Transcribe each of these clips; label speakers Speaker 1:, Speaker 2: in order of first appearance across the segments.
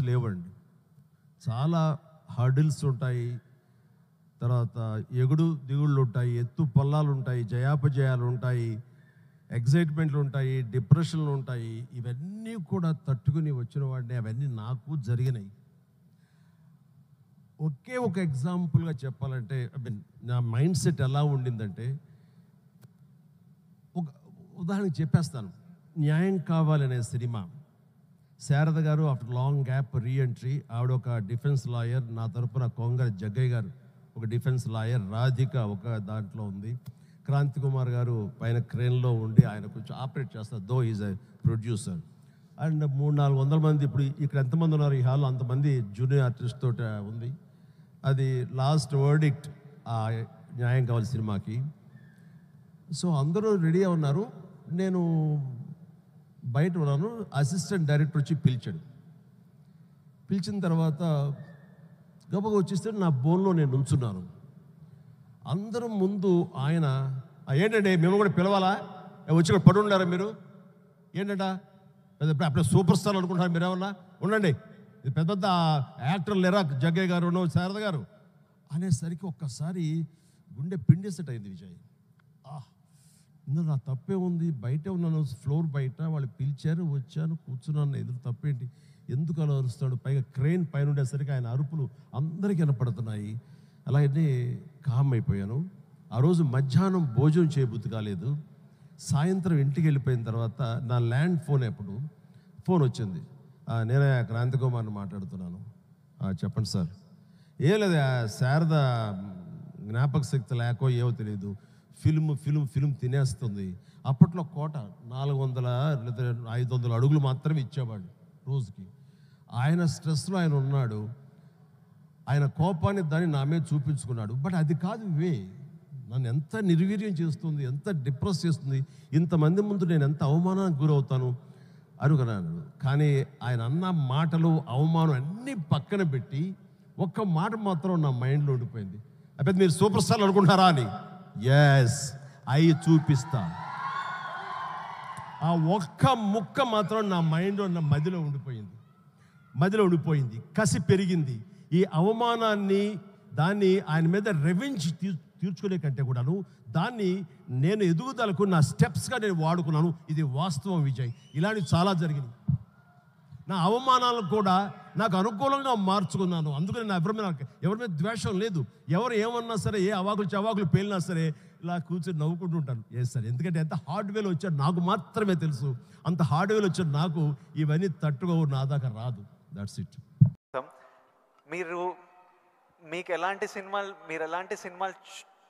Speaker 1: లేవండి. చాలా హర్డిల్స్ ఉంటాయి, తర్వాత ఎగుడు దిగుళ్ళు ఉంటాయి, ఎత్తు పల్లాలు ఉంటాయి, జయాపజయాలు ఉంటాయి, ఎగ్జైట్మెంట్లు ఉంటాయి, డిప్రెషన్లు ఉంటాయి. ఇవన్నీ కూడా తట్టుకుని వచ్చిన వాడిని, అవన్నీ నాకు జరిగినాయి. ఒకే ఒక ఎగ్జాంపుల్గా చెప్పాలంటే, నా మైండ్ సెట్ ఎలా ఉండిందంటే, ఒక ఉదాహరణకి చెప్పేస్తాను. న్యాయం కావాలనే సినిమా, శారద గారు ఆఫ్టర్ లాంగ్ గ్యాప్ రీఎంట్రీ, ఆవిడ ఒక డిఫెన్స్ లాయర్, నా తరపున కొంగర జగ్గయ్య గారు ఒక డిఫెన్స్ లాయర్, రాధిక ఒక దాంట్లో ఉంది, క్రాంతి కుమార్ గారు పైన క్రేన్లో ఉండి ఆయన కొంచెం ఆపరేట్ చేస్తారు, though is a producer. And 300-400 మంది, ఇప్పుడు ఇక్కడ ఎంతమంది ఉన్నారు ఈ హాల్లో అంతమంది జూనియర్ ఆర్టిస్ట్ తోటి ఉంది. అది లాస్ట్ వర్డిక్ట్ ఆ న్యాయం కావాలి సినిమాకి. సో అందరూ రెడీ ఉన్నారు, నేను బయట ఉన్నాను. అసిస్టెంట్ డైరెక్టర్ వచ్చి పిలిచిన తర్వాత గబగ వచ్చేస్తే నా బోన్లో నేను ఉంచున్నాను. అందరం ముందు ఆయన, ఏంటంటే మేము కూడా పిలవాలా, వచ్చి ఇక్కడ పడి ఉండారా మీరు, ఏంటంట అప్పుడే సూపర్ స్టార్ అనుకుంటున్నారు మీరు, ఏమన్నా ఉండండి, ఇది పెద్ద పెద్ద యాక్టర్లు లేరా, జగ్గయ్య గారు, శారద గారు అనేసరికి ఒక్కసారి గుండె పిండేసేట్ అయింది విజయ్. ఇందులో నా తప్పే ఉంది, బయటే ఉన్నాను, ఫ్లోర్ బయట, వాళ్ళు పిలిచారు, వచ్చాను, కూర్చున్నాను, ఎదురు తప్పేంటి, ఎందుకు అలా అరుస్తాడు, పైగా క్రెయిన్ పైన ఉండేసరికి ఆయన అరుపులు అందరికీ వినపడుతున్నాయి. అలాగే కామ్ అయిపోయాను. ఆ రోజు మధ్యాహ్నం భోజనం చేయబుద్ధి కాలేదు. సాయంత్రం ఇంటికి వెళ్ళిపోయిన తర్వాత నా ల్యాండ్ ఫోన్ వచ్చింది. నేనే క్రాంతి కుమార్ని మాట్లాడుతున్నాను. చెప్పండి సార్. ఏం లేదు, శారద జ్ఞాపక శక్తి లేకో ఏమో తెలియదు, ఫిల్మ్ తినేస్తుంది. అప్పట్లో కోట 400 లేదా 500 అడుగులు మాత్రమే ఇచ్చేవాడు రోజుకి. ఆయన స్ట్రెస్లో ఆయన ఉన్నాడు, ఆయన కోపాన్ని దాన్ని నా మీద చూపించుకున్నాడు. బట్ అది కాదు నన్ను ఎంత నిర్వీర్యం చేస్తుంది, ఎంత డిప్రెస్ చేస్తుంది, ఇంతమంది ముందు నేను ఎంత అవమానానికి గురవుతాను అనుకున్నాను. కానీ ఆయన అన్న మాటలు, అవమానం అన్నీ పక్కన పెట్టి ఒక్క మాట మాత్రం నా మైండ్లో ఉండిపోయింది. అయితే మీరు సూపర్ స్టార్ అనుకుంటారా అని. ఎస్, అవి చూపిస్తా. ఆ ఒక్క ముక్క మాత్రం నా మైండ్లో, నా మదిలో ఉండిపోయింది. కసి పెరిగింది. ఈ అవమానాన్ని, దాన్ని ఆయన మీద రెవెంజ్ తీర్చుకునే కంటే కూడాను దాన్ని నేను ఎదుగుదలకు నా స్టెప్స్గా నేను వాడుకున్నాను. ఇది వాస్తవం విజయ్. ఇలాంటివి చాలా జరిగినాయి. నా అవమానాలను కూడా నాకు అనుకూలంగా మార్చుకున్నాను. అందుకని నా ఎవరి మీద ద్వేషం లేదు. ఎవరు ఏమన్నా సరే, ఏ చవాకులు పేలినా సరే ఇలా కూర్చొని నవ్వుకుంటూ ఉంటాను. సార్, ఎందుకంటే ఎంత హార్డ్వేర్ వచ్చాడు నాకు మాత్రమే తెలుసు. అంత హార్డ్వేర్ వచ్చాడు నాకు, ఇవన్నీ తట్టుకోవు, నా దాకా రాదు. That's it.
Speaker 2: మీరు ఎలాంటి సినిమాలు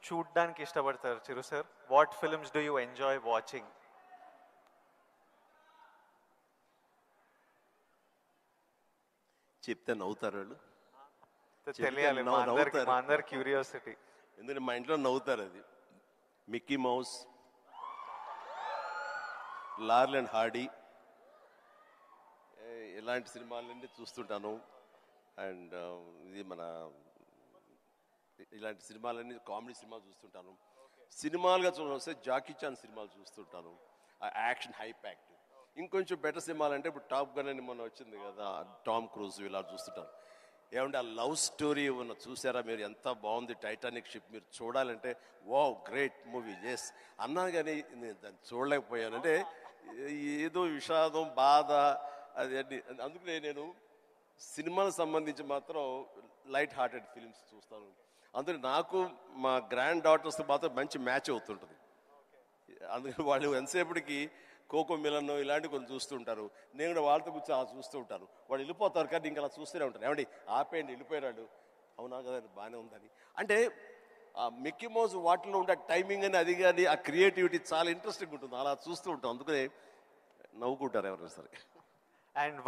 Speaker 2: చూడడానికి ఇష్టపడతారు Chiru sir? What films do you enjoy watching?
Speaker 3: చెప్తే నవ్వుతారు వాళ్ళు,
Speaker 2: తెలియాలి, మా అందరి క్యూరియాసిటీ.
Speaker 3: ఎందుకంటే మా ఇంట్లో నవ్వుతారు. అది మిక్కీ మౌస్, లార్ల్ అండ్ హార్డీ, ఇలాంటి సినిమాలన్నీ చూస్తుంటాను. అండ్ ఇది ఇలాంటి సినిమాలన్నీ కామెడీ సినిమాలు చూస్తుంటాను. సినిమాలుగా చూస్తే జాకీ చాన్ సినిమాలు చూస్తుంటాను, ఆ యాక్షన్ హై ప్యాక్డ్. ఇంకొంచెం బెటర్ సినిమాలు అంటే ఇప్పుడు టాప్ గన్ అని మొన్న వచ్చింది కదా, టామ్ క్రూజ్, ఇలా చూస్తుంటాను. ఏమంటే ఆ లవ్ స్టోరీ చూసారా మీరు, ఎంత బాగుంది, టైటానిక్ షిప్. మీరు చూడాలంటే వావ్, గ్రేట్ మూవీ. ఎస్ అన్నాను, కానీ నేను దాన్ని చూడలేకపోయాను. అంటే ఏదో విషాదం, బాధ, అది అన్ని. అందుకనే నేను సినిమాలకు సంబంధించి మాత్రం లైట్ హార్టెడ్ ఫిల్మ్స్ చూస్తాను. అందుకని నాకు మా గ్రాండ్ డాటర్స్తో మాత్రం మంచి మ్యాచ్ అవుతుంటుంది. అందుకని వాళ్ళు ఎంతసేపటికి కోకో మిలన్ ఇలాంటివి కొన్ని చూస్తుంటారు. నేను కూడా వాళ్ళతో కూర్చొని అలా చూస్తూ ఉంటాను. వాళ్ళు వెళ్ళిపోతారు కానీ ఇంకా అలా చూస్తూనే ఉంటాను. ఏమండి ఆపేయండి, వెళ్ళిపోయినాడు, అవునా కదా, బాగానే ఉందని. అంటే ఆ మిక్కీ మౌస్ వాటిలో ఉండే టైమింగ్ అని, అది కానీ ఆ క్రియేటివిటీ చాలా ఇంట్రెస్టింగ్ ఉంటుంది. అలా చూస్తూ ఉంటాం. అందుకనే నవ్వుకుంటారు ఎవరైనా సరే.
Speaker 2: అండ్